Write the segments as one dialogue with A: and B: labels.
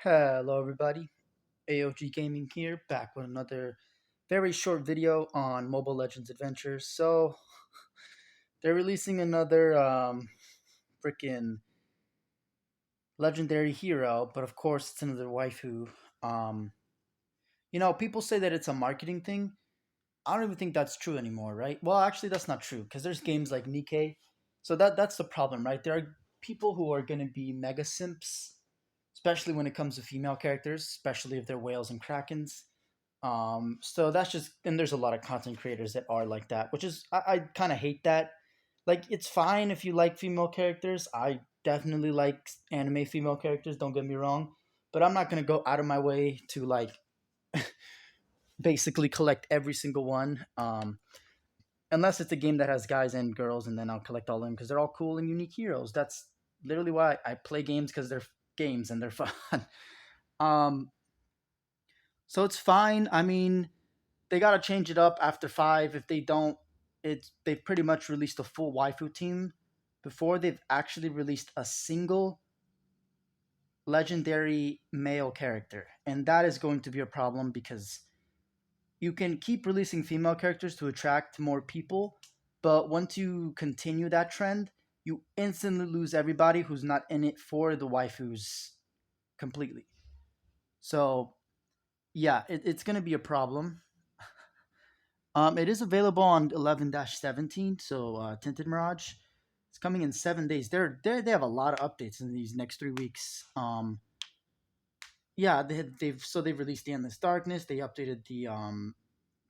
A: Hello, everybody. AOG Gaming here, back with another very short video on Mobile Legends Adventures. So, they're releasing another freaking legendary hero, but of course, it's another waifu. Um, people say that it's a marketing thing. I don't even think that's true anymore, right? Well, actually, that's not true because there's games like Nikkei. So that's the problem, right? There are people who are going to be mega simps, especially when it comes to female characters, especially if they're whales and krakens. So that's just, and there's a lot of content creators that are like that, which is I kind of hate that. Like, it's fine if you like female characters. I definitely like anime female characters. Don't get me wrong, but I'm not gonna go out of my way to like basically collect every single one. Unless it's a game that has guys and girls, and then I'll collect all of them because they're all cool and unique heroes. That's literally why I play games, because they're games and they're fun. um, so it's fine. I mean, they gotta change it up after five. If they don't, they've pretty much released a full waifu team before they've actually released a single legendary male character, and that is going to be a problem because you can keep releasing female characters to attract more people, but once you continue that trend, you instantly lose everybody who's not in it for the waifus completely. So yeah, it's gonna be a problem. It is available on 11-17, so Tinted Mirage. It's coming in 7 days. They have a lot of updates in these next 3 weeks. Yeah, they've released the Endless Darkness. They updated the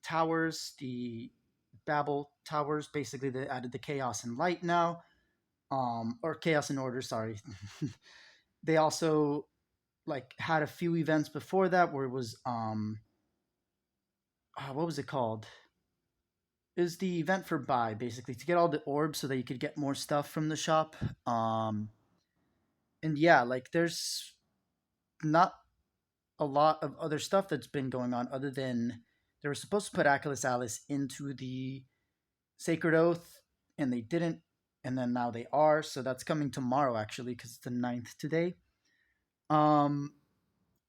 A: towers, the Babel towers. Basically, they added the Chaos and Light now, or Chaos and Order. Sorry. They also like had a few events before that where it was what was it called? Is the event for buy, basically to get all the orbs so that you could get more stuff from the shop. Um, and yeah, like there's not a lot of other stuff that's been going on other than they were supposed to put Achilles Alice into the Sacred Oath and they didn't, and then now they are. So that's coming tomorrow actually because it's the 9th today. Um,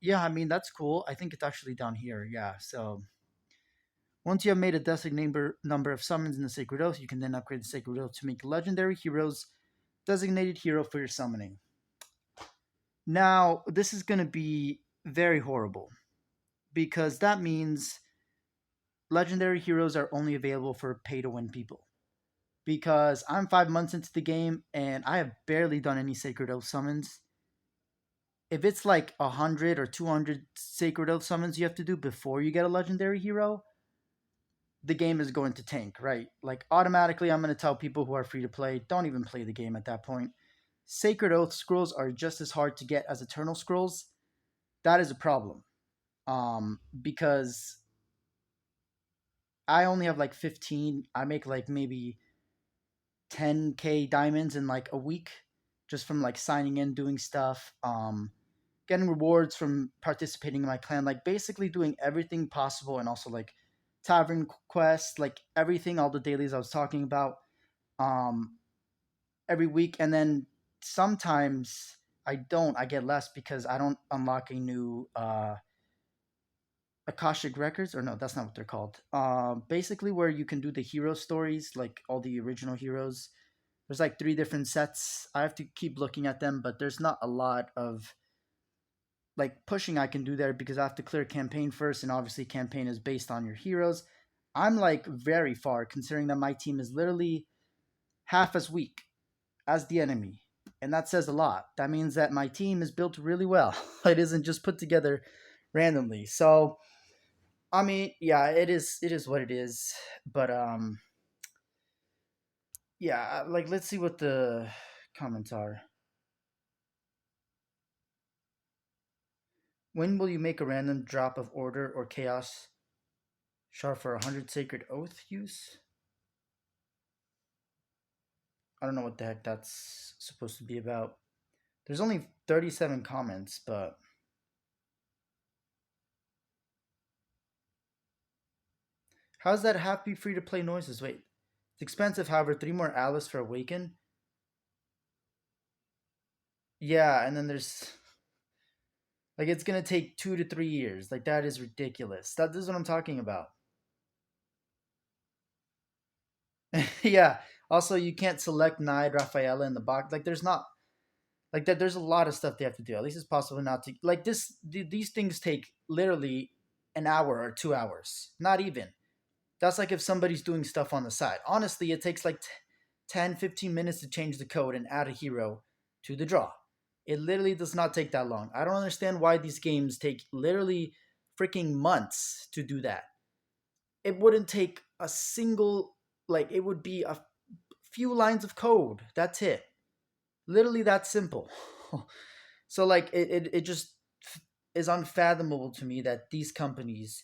A: yeah, I mean that's cool. I think it's actually down here. Yeah, so once you have made a designated number of summons in the Sacred Oath, you can then upgrade the Sacred Oath to make legendary heroes designated hero for your summoning. Now, this is going to be very horrible because that means legendary heroes are only available for pay to win people. Because I'm 5 months into the game and I have barely done any Sacred Oath summons. If it's like 100 or 200 Sacred Oath summons you have to do before you get a legendary hero, the game is going to tank, right? Like automatically, I'm going to tell people who are free to play, don't even play the game at that point. Sacred Oath scrolls are just as hard to get as Eternal scrolls. That is a problem, because I only have like 15. I make like maybe 10K diamonds in like a week just from like signing in, doing stuff, getting rewards from participating in my clan, like basically doing everything possible, and also like tavern quests, like everything, all the dailies I was talking about, um, every week. And then sometimes I get less because I don't unlock a new Akashic records, or no, that's not what they're called. Basically, where you can do the hero stories, like all the original heroes. There's like three different sets. I have to keep looking at them, but there's not a lot of like pushing I can do there because I have to clear campaign first, and obviously campaign is based on your heroes. I'm like very far considering that my team is literally half as weak as the enemy. And that says a lot. That means that my team is built really well. It isn't just put together randomly. So I mean, yeah, it is what it is. But yeah, like let's see what the comments are. When will you make a random drop of order or chaos shard for 100 sacred oath use? I don't know what the heck that's supposed to be about. There's only 37 comments, but how's that happy free to play noises? Wait, it's expensive, however, 3 more Alice for Awaken. Yeah, and then there's Like it's gonna take 2 to 3 years. Like that is ridiculous. That this is what I'm talking about. Yeah. Also, you can't select Nide Rafaela in the box. Like there's not like that. There's a lot of stuff they have to do. At least it's possible not to like this. These things take literally an hour or 2 hours. Not even. That's like if somebody's doing stuff on the side. Honestly, it takes like 10, 15 minutes to change the code and add a hero to the draw. It literally does not take that long. I don't understand why these games take literally freaking months to do that. It wouldn't take a single, like, it would be a few lines of code. That's it. Literally that simple. So, like, it just is unfathomable to me that these companies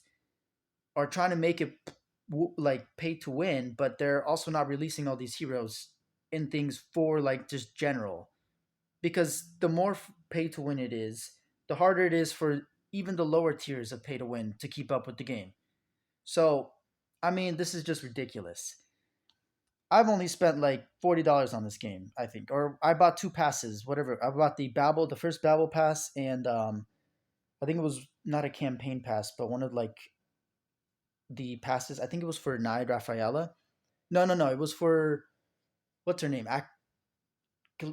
A: are trying to make it like pay to win, but they're also not releasing all these heroes in things for like just general. Because the more pay to win it is, the harder it is for even the lower tiers of pay to win to keep up with the game. So, I mean, this is just ridiculous. I've only spent like $40 on this game, I think, or I bought two passes, whatever. I bought the first Babel pass, and I think it was not a campaign pass, but one of like the passes. I think it was for Nide Rafaela. No, no, no. It was for what's her name?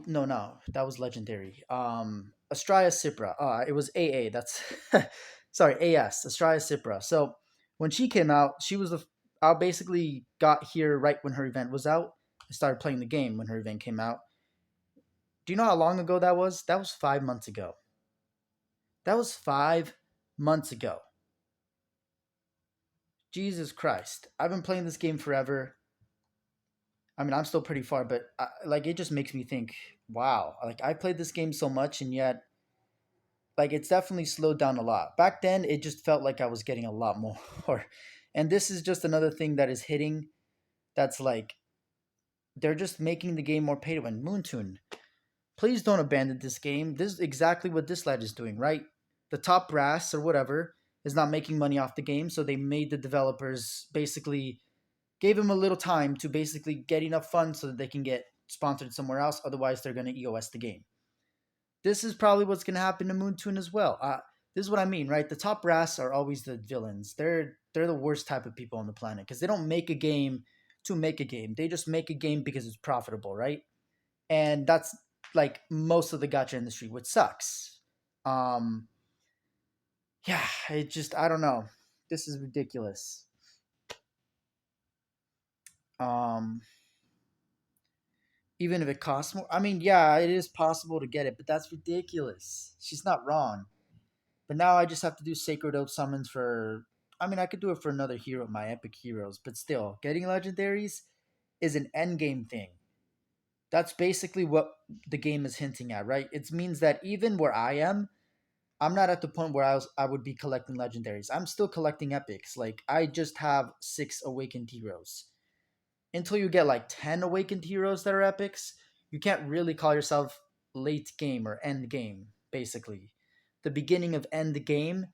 A: No, no, that was legendary. Astraea Cipra. It was AA. That's sorry, AS. Astraea Cipra. So when she came out, she was the. I basically got here right when her event was out. I started playing the game when her event came out. Do you know how long ago that was? That was 5 months ago. That was 5 months ago. Jesus Christ! I've been playing this game forever. I mean, I'm still pretty far, but like it just makes me think, wow, like I played this game so much, and yet like it's definitely slowed down a lot. Back then, it just felt like I was getting a lot more, and this is just another thing that is hitting. That's like they're just making the game more pay to win. Moontoon, please don't abandon this game. This is exactly what this lad is doing, right? The top brass or whatever is not making money off the game, so they made the developers basically gave them a little time to basically get enough funds so that they can get sponsored somewhere else. Otherwise, they're going to EOS the game. This is probably what's going to happen to Moontoon as well. This is what I mean, right? The top brass are always the villains. They're the worst type of people on the planet because they don't make a game to make a game. They just make a game because it's profitable, right? And that's like most of the gacha industry, which sucks. Um, yeah, it just I don't know. This is ridiculous. Um, Even if it costs more. I mean, yeah, it is possible to get it, but that's ridiculous. She's not wrong. But now I just have to do Sacred Oath summons for. I mean, I could do it for another hero, my epic heroes, but still, getting legendaries is an end game thing. That's basically what the game is hinting at, right? It means that even where I am, I'm not at the point where I would be collecting legendaries. I'm still collecting epics. Like I just have 6 awakened heroes. Until you get like 10 awakened heroes that are epics, you can't really call yourself late game or end game, basically. The beginning of end game,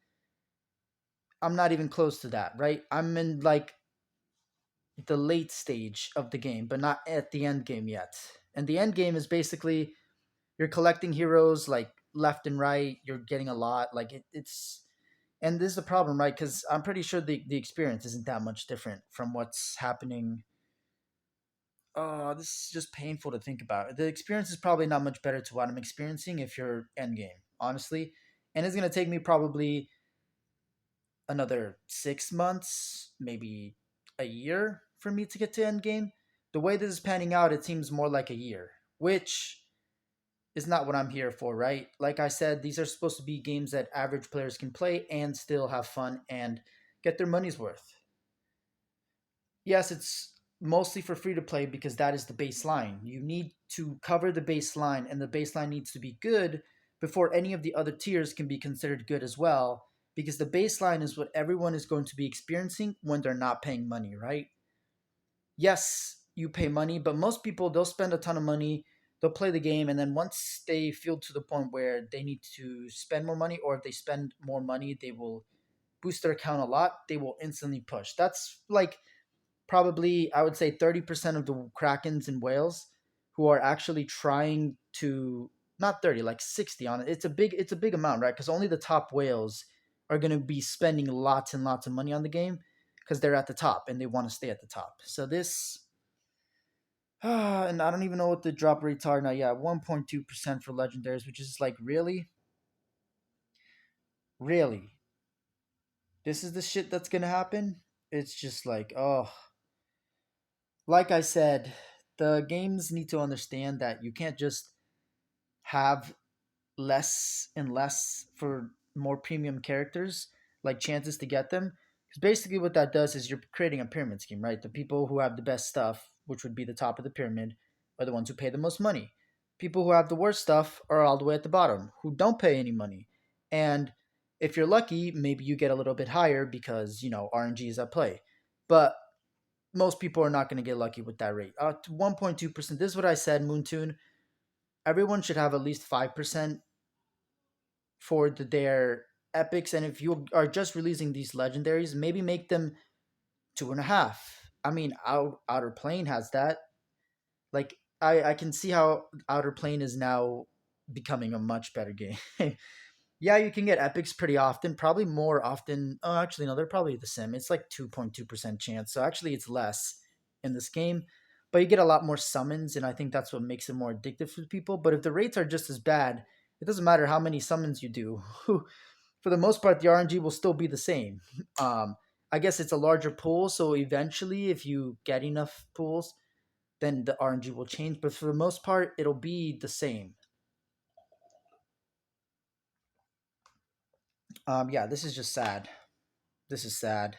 A: I'm not even close to that, right? I'm in like the late stage of the game, but not at the end game yet. And the end game is basically you're collecting heroes like left and right, you're getting a lot. Like it's and this is the problem, right? Because I'm pretty sure the experience isn't that much different from what's happening. Oh, this is just painful to think about. The experience is probably not much better to what I'm experiencing if you're endgame, honestly. And it's gonna take me probably another 6 months, maybe a year for me to get to endgame. The way this is panning out, it seems more like a year, which is not what I'm here for, right? Like I said, these are supposed to be games that average players can play and still have fun and get their money's worth. Yes, it's mostly for free to play because that is the baseline. You need to cover the baseline, and the baseline needs to be good before any of the other tiers can be considered good as well. Because the baseline is what everyone is going to be experiencing when they're not paying money, right? Yes, you pay money, but most people they'll spend a ton of money, they'll play the game, and then once they feel to the point where they need to spend more money, or if they spend more money, they will boost their account a lot, they will instantly push. That's like probably I would say 30% of the Krakens in Wales who are actually trying to not 30, like 60 on it. It's a big amount, right? Because only the top whales are going to be spending lots and lots of money on the game because they're at the top and they want to stay at the top. So this, and I don't even know what the drop rates are now. Yeah, 1.2% for legendaries, which is like, really, really, this is the shit that's going to happen. It's just like, oh, like I said, the games need to understand that you can't just have less and less for more premium characters, like chances to get them. Because basically, what that does is you're creating a pyramid scheme, right? The people who have the best stuff, which would be the top of the pyramid, are the ones who pay the most money. People who have the worst stuff are all the way at the bottom, who don't pay any money. And if you're lucky, maybe you get a little bit higher because, RNG is at play. But most people are not going to get lucky with that rate. 1.2%. This is what I said, Moontoon. Everyone should have at least 5% for their epics, and if you are just releasing these legendaries, maybe make them 2.5. I mean, Outer Plane has that. Like, I can see how Outer Plane is now becoming a much better game. Yeah, you can get epics pretty often, probably more often. Oh, actually, no, they're probably the same. It's like 2.2% chance. So actually, it's less in this game, but you get a lot more summons, and I think that's what makes it more addictive for people. But if the rates are just as bad, it doesn't matter how many summons you do. For the most part, the RNG will still be the same. Um, I guess it's a larger pool, so eventually, if you get enough pools, then the RNG will change. But for the most part, it'll be the same. Yeah, this is just sad. This is sad.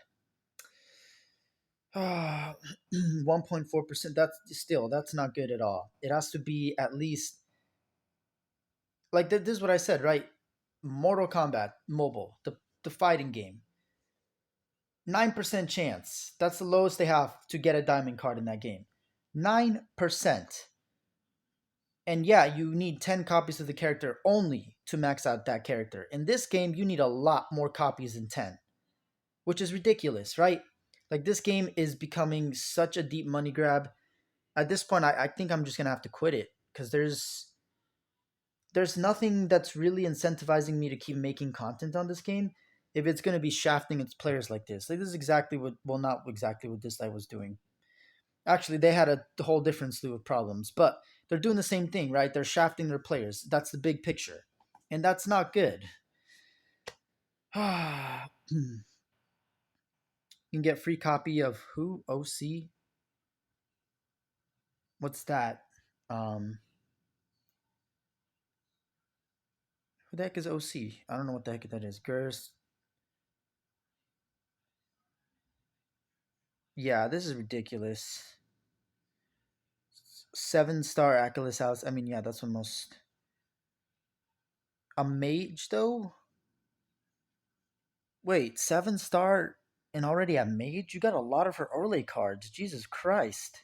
A: 1.4%. That's not good at all. It has to be at least like this is what I said, right? Mortal Kombat mobile, the fighting game. 9% chance. That's the lowest they have to get a diamond card in that game. 9%. And yeah, you need 10 copies of the character only to max out that character. In this game, you need a lot more copies than 10, which is ridiculous, right? Like, this game is becoming such a deep money grab. At this point, I think I'm just gonna have to quit it because there's nothing that's really incentivizing me to keep making content on this game if it's gonna be shafting its players like this. Like, this is exactly what, well, not exactly what this guy was doing. Actually, they had a whole different slew of problems, but they're doing the same thing, right? They're shafting their players. That's the big picture, and that's not good. You can get free copy of who OC. What's that? Um, who the heck is OC? I don't know what the heck that is. Gers. Yeah, this is ridiculous. 7-star Achilles House. I mean, yeah, that's what most. A mage though. Wait, 7-star and already a mage? You got a lot of her early cards. Jesus Christ.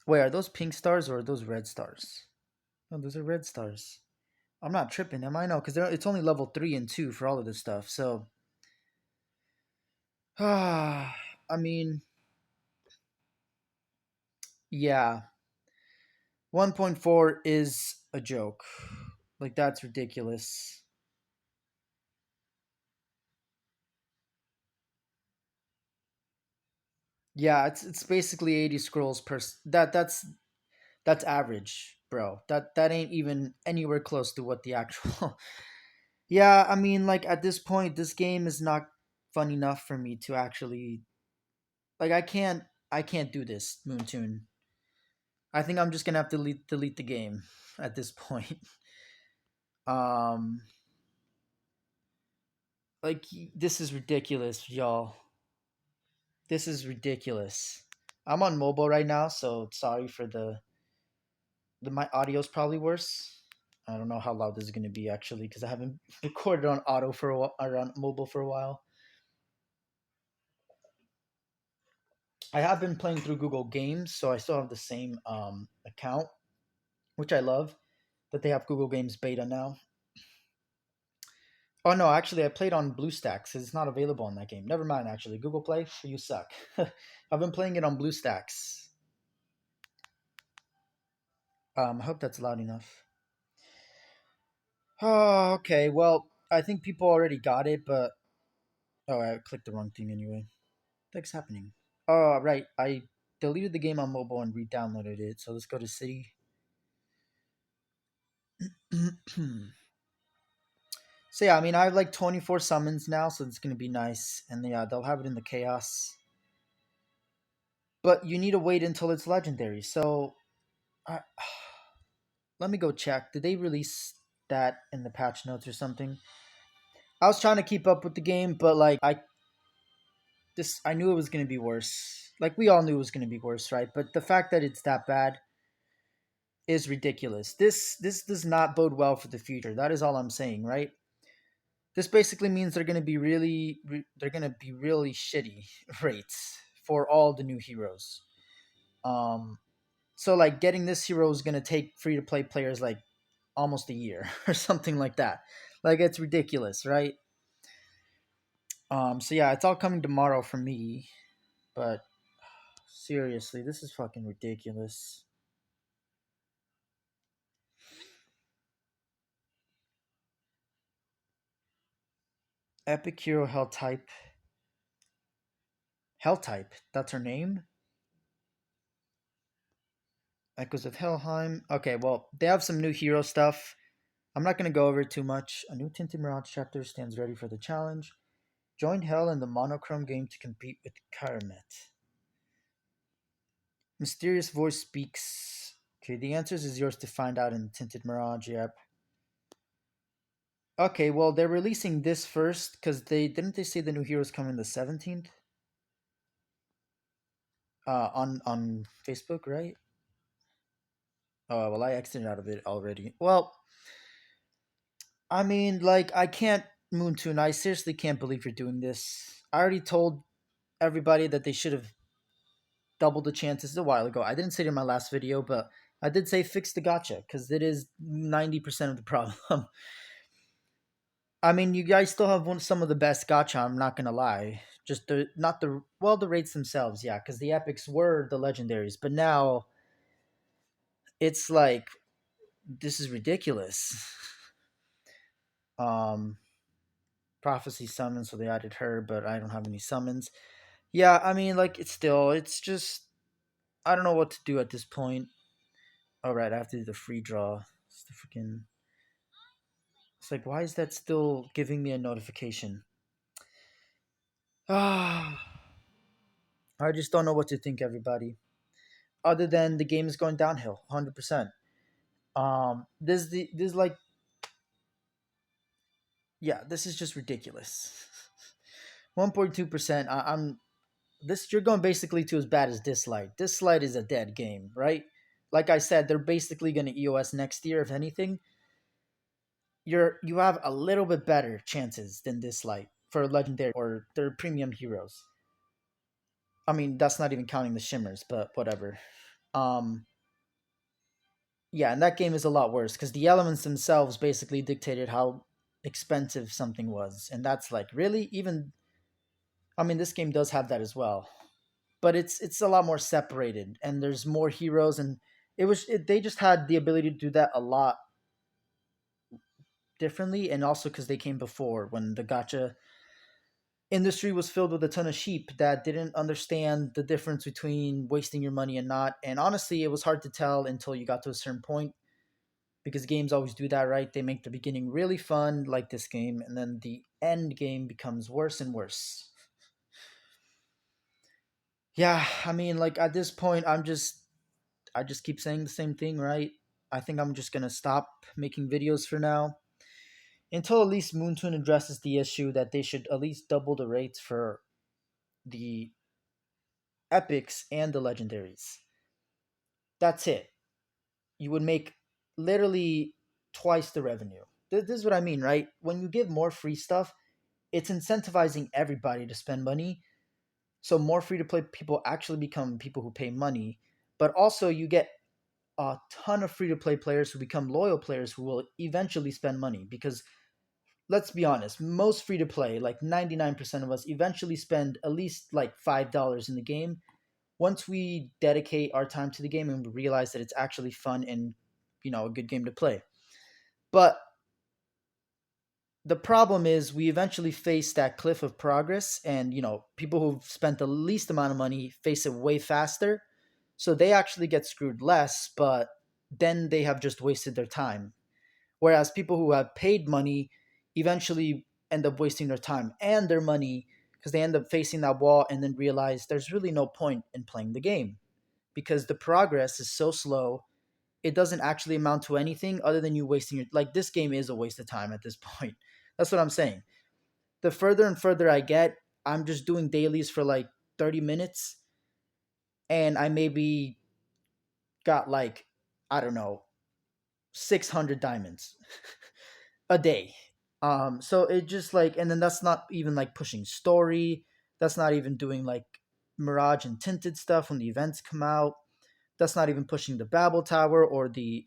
A: Wait, are those pink stars or are those red stars? No, those are red stars. I'm not tripping, am I? No, because it's only level 3 and 2 for all of this stuff. So, I mean, yeah, 1.4 is a joke. Like, that's ridiculous. Yeah, it's basically 80 scrolls per. That's average, bro. That ain't even anywhere close to what the actual. Yeah, I mean, like, at this point, this game is not fun enough for me to actually, like, I can't do this, Moontoon. I think I'm just gonna have to delete the game at this point. Um, like, this is ridiculous, y'all. This is ridiculous. I'm on mobile right now, so sorry for the my audio's probably worse. I don't know how loud this is gonna be actually because I haven't recorded on auto for a while, or on mobile for a while. I have been playing through Google Games, so I still have the same account, which I love that they have Google Games beta now. Oh no, actually, I played on BlueStacks. It's not available in that game. Never mind. Actually, Google Play, you suck. I've been playing it on BlueStacks. I hope that's loud enough. Oh, okay. Well, I think people already got it, but oh, I clicked the wrong thing anyway. What the heck's happening? Oh, right. I deleted the game on mobile and re-downloaded it. So let's go to city. So yeah, I mean, I have like 24 summons now, so it's gonna be nice. And yeah, they'll have it in the chaos. But you need to wait until it's legendary. So I, let me go check. Did they release that in the patch notes or something? I was trying to keep up with the game, but like I knew it was gonna be worse. Like we all knew it was gonna be worse, right? But the fact that it's that bad is ridiculous. This does not bode well for the future. That is all I'm saying, right? This basically means they're going to be really shitty rates for all the new heroes. Um so like getting this hero is going to take free to play players like almost a year or something like that. Like it's ridiculous, right? So yeah, it's all coming tomorrow for me, but seriously, this is fucking ridiculous. Epic hero Hell type. That's her name. Echoes of Helheim. Okay, well, they have some new hero stuff. I'm not going to go over it too much. A new Tinted Mirage chapter stands ready for the challenge. Join Hell in the monochrome game to compete with Karamet. Mysterious voice speaks. Okay, the answers is yours to find out in Tinted Mirage. Yep. Okay, well they're releasing this first because they say the new heroes coming the 17th. On Facebook, right? Oh well, I exited out of it already. Well, I mean, like I can't Moontoon. I seriously can't believe you're doing this. I already told everybody that they should have doubled the chances a while ago. I didn't say it in my last video, but I did say fix the gotcha because it is 90% of the problem. I mean, you guys still have some of the best gotcha. I'm not gonna lie. Just the not the well the rates themselves, yeah, because the epics were the legendaries, but now it's like this is ridiculous. Um, Prophecy summons, so they added her, but I don't have any summons. Yeah, I mean, like it's just I don't know what to do at this point. All right, I have to do the free draw. It's the freaking. It's like, why is that still giving me a notification? Ah, I just don't know what to think, everybody. Other than the game is going downhill, 100%. This is like, yeah, this is just ridiculous. 1.2%. I'm this. You're going basically to as bad as Dislight. Dislight is a dead game, right? Like I said, they're basically going to EOS next year. If anything, you have a little bit better chances than Dislight for legendary or their premium heroes. I mean, that's not even counting the shimmers, but whatever. Um, yeah, and that game is a lot worse because the elements themselves basically dictated how expensive something was, and that's like really even. I mean, this game does have that as well, but it's a lot more separated, and there's more heroes, and they just had the ability to do that a lot differently, and also because they came before when the gotcha industry was filled with a ton of sheep that didn't understand the difference between wasting your money and not. And honestly, it was hard to tell until you got to a certain point because games always do that, right? They make the beginning really fun, like this game, and then the end game becomes worse and worse. Yeah, I mean, like at this point, I just keep saying the same thing, right? I think I'm just gonna stop making videos for now until at least Moontoon addresses the issue that they should at least double the rates for the epics and the legendaries. That's it. You would make literally twice the revenue. This is what I mean, right? When you give more free stuff, it's incentivizing everybody to spend money. So more free to play people actually become people who pay money, but also you get a ton of free to play players who become loyal players who will eventually spend money because let's be honest, most free to play, like 99% of us eventually spend at least like $5 in the game once we dedicate our time to the game and realize that it's actually fun and a good game to play. But the problem is we eventually face that cliff of progress, and people who've spent the least amount of money face it way faster, so they actually get screwed less, but then they have just wasted their time. Whereas people who have paid money eventually end up wasting their time and their money, because they end up facing that wall and then realize there's really no point in playing the game because the progress is so slow. It doesn't actually amount to anything other than you wasting your, like, this game is a waste of time at this point. That's what I'm saying. The further and further I get, I'm just doing dailies for like 30 minutes, and I maybe got like, I don't know, 600 diamonds a day. So it just like, and then that's not even like pushing story. That's not even doing like Mirage and Tinted stuff when the events come out. That's not even pushing the Babel Tower or the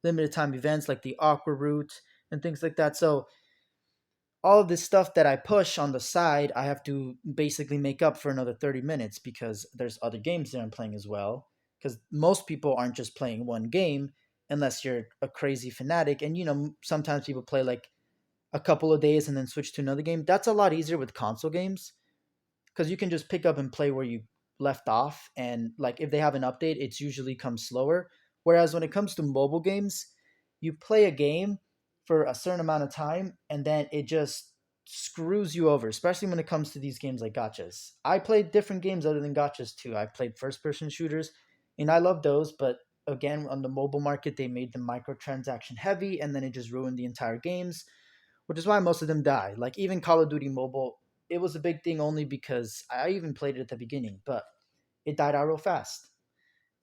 A: limited time events like the Aqua Route and things like that. So all of this stuff that I push on the side, I have to basically make up for another 30 minutes because there's other games that I'm playing as well. Because most people aren't just playing one game unless you're a crazy fanatic. And, sometimes people play like a couple of days and then switch to another game. That's a lot easier with console games because you can just pick up and play where you left off. And like if they have an update, it's usually comes slower. Whereas when it comes to mobile games, you play a game for a certain amount of time and then it just screws you over, especially when it comes to these games like gachas. I played different games other than gachas too. I played first person shooters and I love those, but again, on the mobile market, they made them microtransaction heavy and then it just ruined the entire games, which is why most of them die. Like even Call of Duty Mobile, it was a big thing only because I even played it at the beginning, but it died out real fast.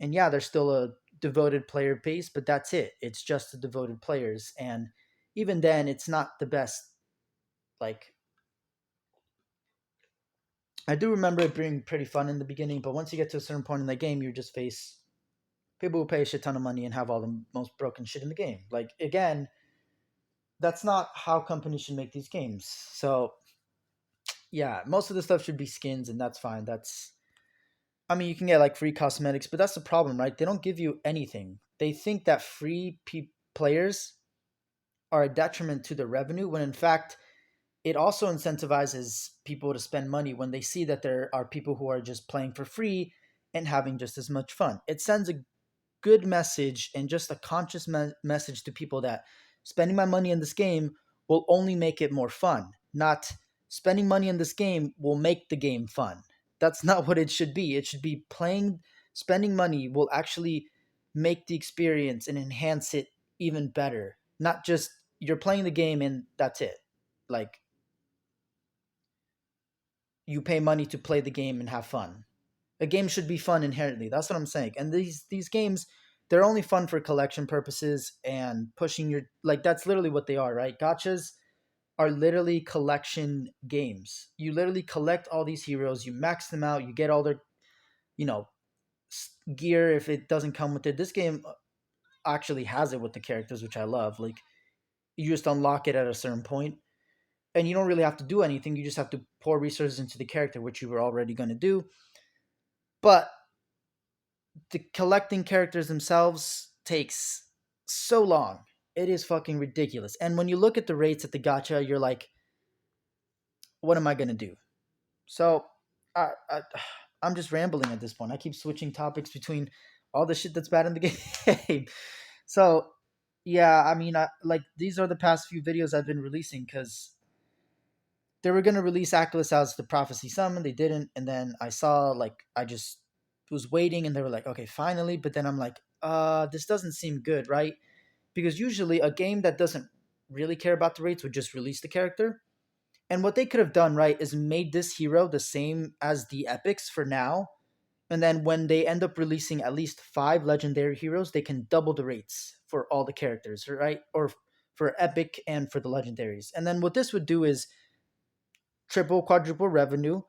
A: And yeah, there's still a devoted player base, but that's it. It's just the devoted players, and even then, it's not the best. Like I do remember it being pretty fun in the beginning, but once you get to a certain point in the game, you just face people who pay a shit ton of money and have all the most broken shit in the game. Like again, that's not how companies should make these games. So yeah, most of the stuff should be skins, and that's fine. I mean, you can get like free cosmetics, but that's the problem, right? They don't give you anything. They think that players are a detriment to the revenue, when in fact, it also incentivizes people to spend money when they see that there are people who are just playing for free and having just as much fun. It sends a good message and just a conscious message to people that spending my money in this game will only make it more fun, not spending money in this game will make the game fun. That's not what it should be. It should be spending money will actually make the experience and enhance it even better, not just you're playing the game and that's it. Like you pay money to play the game and have fun. A game should be fun inherently. That's what I'm saying. And these games, they're only fun for collection purposes and pushing your, like, that's literally what they are, right? Gotchas are literally collection games. You literally collect all these heroes, you max them out, you get all their, you know, gear if it doesn't come with it. This game actually has it with the characters, which I love. Like you just unlock it at a certain point and you don't really have to do anything. You just have to pour resources into the character, which you were already going to do. But the collecting characters themselves takes so long. It is fucking ridiculous. And when you look at the rates at the gacha, you're like, what am I gonna do? So, I I'm just rambling at this point. I keep switching topics between all the shit that's bad in the game. So, yeah, I mean, like these are the past few videos I've been releasing because they were gonna release Ackless as the Prophecy Summon. They didn't, and then I saw like I just was waiting, and they were like, okay, finally. But then I'm like, this doesn't seem good, right? Because usually a game that doesn't really care about the rates would just release the character. And what they could have done, right, is made this hero the same as the epics for now. And then when they end up releasing at least 5 legendary heroes, they can double the rates for all the characters, right? Or for epic and for the legendaries. And then what this would do is triple, quadruple revenue,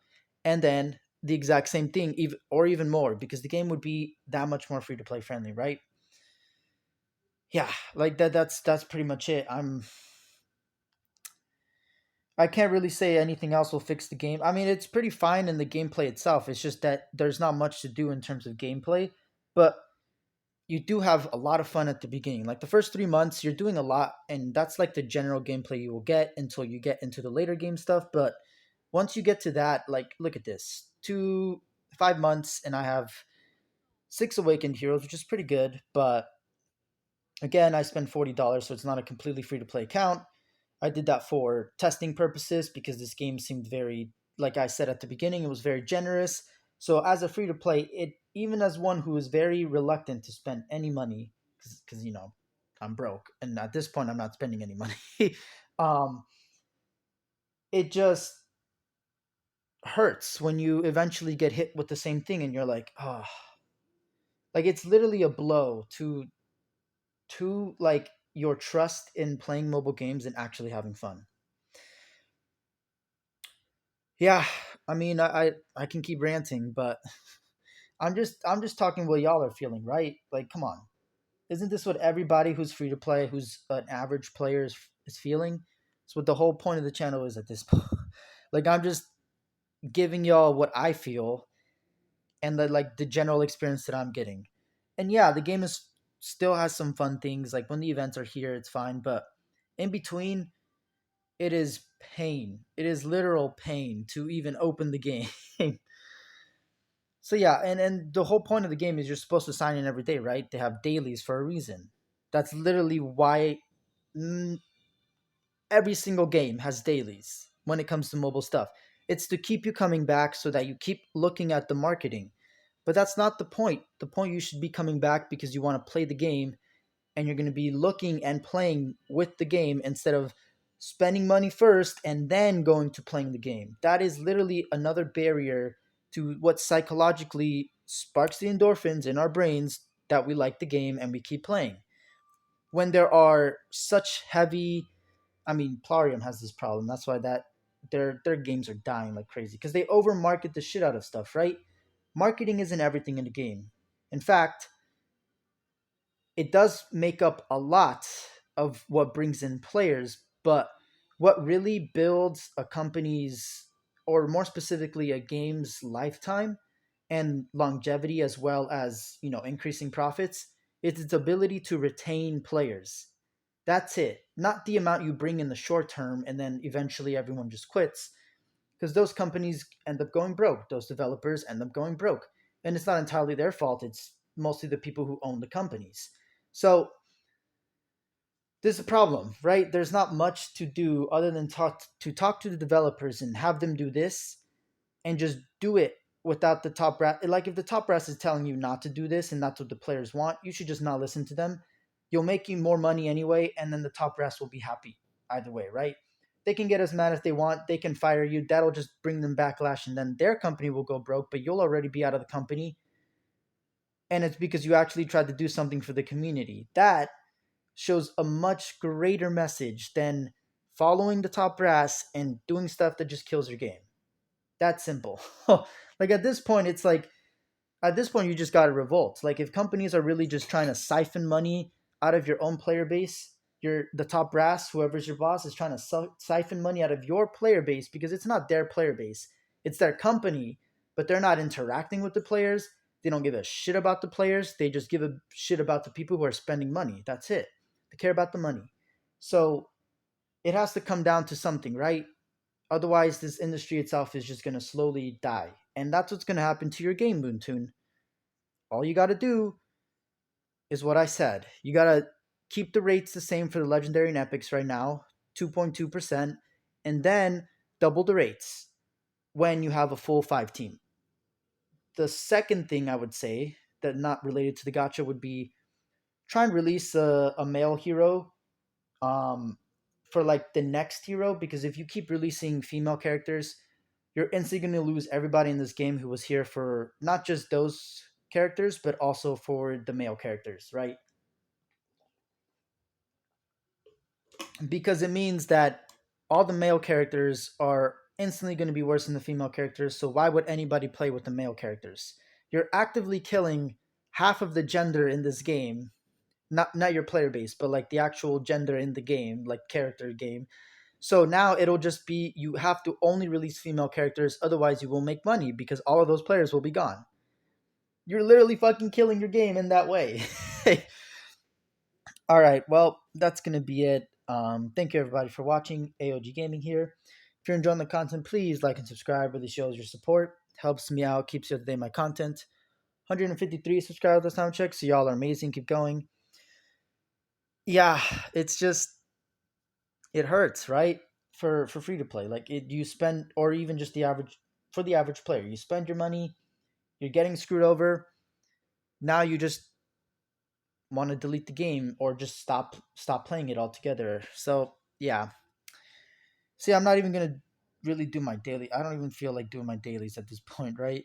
A: and then the exact same thing, or even more, because the game would be that much more free to play friendly, right? Yeah, like that. That's pretty much it. I can't really say anything else will fix the game. I mean, it's pretty fine in the gameplay itself. It's just that there's not much to do in terms of gameplay. But you do have a lot of fun at the beginning. Like the first 3 months, you're doing a lot, and that's like the general gameplay you will get until you get into the later game stuff. But once you get to that, like, look at this 5 months, and I have 6 awakened heroes, which is pretty good. But again, I spend $40, so it's not a completely free to play account. I did that for testing purposes because this game seemed very, like I said at the beginning, it was very generous. So as a free to play, it even as one who is very reluctant to spend any money, because I'm broke, and at this point I'm not spending any money. um, it just hurts when you eventually get hit with the same thing, and you're like, oh, like it's literally a blow to like your trust in playing mobile games and actually having fun. Yeah, I mean, I can keep ranting, but I'm just talking what y'all are feeling, right? Like, come on, isn't this what everybody who's free to play, who's an average player, is feeling? It's what the whole point of the channel is at this point. Like, I'm just giving y'all what I feel and the general experience that I'm getting. And yeah, the game is still has some fun things. Like when the events are here, it's fine, but in between, it is pain. It is literal pain to even open the game. So yeah, and the whole point of the game is you're supposed to sign in every day, right? They have dailies for a reason. That's literally why mm, every single game has dailies when it comes to mobile stuff. It's to keep you coming back so that you keep looking at the marketing. But that's not the point. The point, you should be coming back because you want to play the game, and you're going to be looking and playing with the game instead of spending money first and then going to playing the game. That is literally another barrier to what psychologically sparks the endorphins in our brains that we like the game and we keep playing. When there are such heavy, I mean, Plarium has this problem. That's why their games are dying like crazy because they overmarket the shit out of stuff, right? Marketing isn't everything in the game. In fact, it does make up a lot of what brings in players, but what really builds a company's, or more specifically a game's lifetime and longevity, as well as increasing profits, is its ability to retain players. That's it, not the amount you bring in the short term and then eventually everyone just quits, because those companies end up going broke, those developers end up going broke, and it's not entirely their fault. It's mostly the people who own the companies. So there's a problem, right? There's not much to do other than talk to the developers and have them do this, and just do it without the top brass. Like if the top brass is telling you not to do this and that's what the players want, you should just not listen to them. You'll make you more money anyway, and then the top brass will be happy either way, right? They can get as mad as they want. They can fire you. That'll just bring them backlash, and then their company will go broke, but you'll already be out of the company. And it's because you actually tried to do something for the community. That shows a much greater message than following the top brass and doing stuff that just kills your game. That simple. Like at this point, it's like at this point you just gotta revolt. Like if companies are really just trying to siphon money out of your own player base, the top brass, whoever's your boss, is trying to siphon money out of your player base because it's not their player base, it's their company, but they're not interacting with the players. They don't give a shit about the players. They just give a shit about the people who are spending money. That's it. They care about the money. So it has to come down to something, right? Otherwise, this industry itself is just going to slowly die. And that's what's going to happen to your game, Moontoon. All you got to do is what I said. You got to keep the rates the same for the legendary and epics right now, 2.2%, and then double the rates when you have a full 5 team. The second thing I would say that not related to the gacha would be try and release a male hero um, for like the next hero, because if you keep releasing female characters, you're instantly going to lose everybody in this game who was here for not just those characters, but also for the male characters, right? Because it means that all the male characters are instantly going to be worse than the female characters. So why would anybody play with the male characters? You're actively killing half of the gender in this game, not your player base, but like the actual gender in the game, like character game. So now it'll just be you have to only release female characters, otherwise you will make money because all of those players will be gone. You're literally fucking killing your game in that way. All right. Well, that's gonna be it. Thank you everybody for watching. AOG Gaming here. If you're enjoying the content, please like and subscribe. Really shows your support. Helps me out. Keeps you up to date with my content. 153 subscribers last time check. So y'all are amazing. Keep going. Yeah, it's just it hurts, right? For free to play, like it, you spend, or even just the average, for the average player, you spend your money, you're getting screwed over. Now you just want to delete the game or just stop playing it altogether. So yeah, see, I'm not even gonna really do my daily. I don't even feel like doing my dailies at this point, right?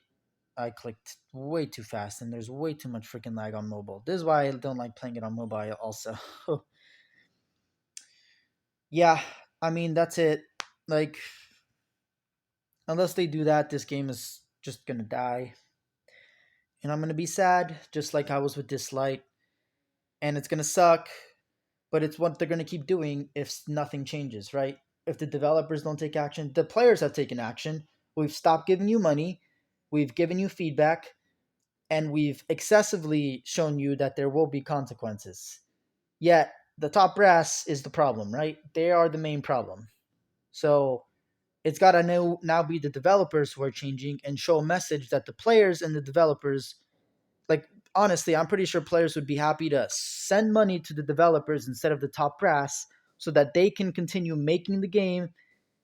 A: I clicked way too fast, and there's way too much freaking lag on mobile. This is why I don't like playing it on mobile. Also, yeah, I mean that's it. Like, unless they do that, this game is just gonna die, and I'm gonna be sad, just like I was with Dislight, and it's gonna suck. But it's what they're gonna keep doing if nothing changes, right? If the developers don't take action, the players have taken action. We've stopped giving you money, we've given you feedback, and we've excessively shown you that there will be consequences. Yet the top brass is the problem, right? They are the main problem. So it's got to now be the developers who are changing and show a message that the players and the developers, like, honestly, I'm pretty sure players would be happy to send money to the developers instead of the top brass so that they can continue making the game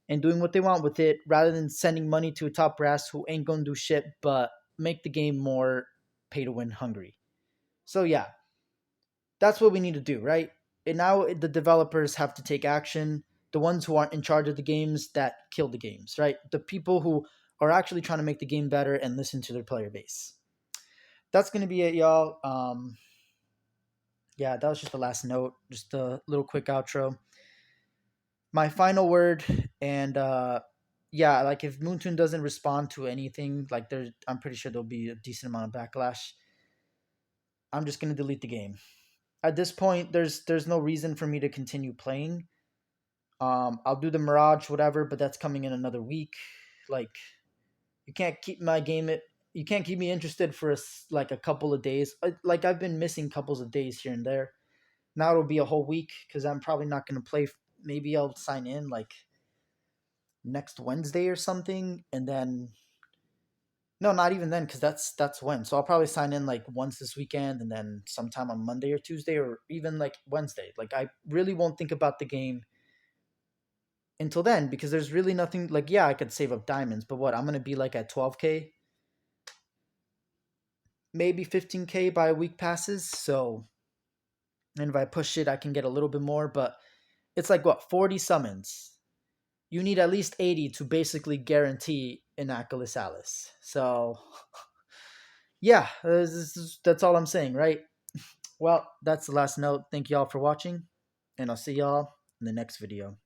A: and doing what they want with it, rather than sending money to a top brass who ain't gonna do shit but make the game more pay to win hungry. So yeah, that's what we need to do, right? And now the developers have to take action. The ones who aren't in charge of the games that kill the games, right? The people who are actually trying to make the game better and listen to their player base. That's gonna be it, y'all. Yeah, that was just the last note. Just a little quick outro. My final word, and yeah, like if Moontoon doesn't respond to anything, like I'm pretty sure there'll be a decent amount of backlash. I'm just gonna delete the game. At this point, there's no reason for me to continue playing. I'll do the Mirage, whatever, but that's coming in another week. Like, you can't keep my game. You can't keep me interested for like a couple of days. Like, I've been missing couples of days here and there. Now it'll be a whole week because I'm probably not gonna play. Maybe I'll sign in like next Wednesday or something, and then no, not even then, because that's when. So I'll probably sign in like once this weekend, and then sometime on Monday or Tuesday, or even like Wednesday. Like, I really won't think about the game until then, because there's really nothing. Like, yeah, I could save up diamonds, but what, I'm gonna be like at 12K, maybe 15K by week passes. So, and if I push it, I can get a little bit more. But it's like, what, 40 summons. You need at least 80 to basically guarantee an Achilles Alice. So yeah, that's all I'm saying, right? Well, that's the last note. Thank y'all for watching, and I'll see y'all in the next video.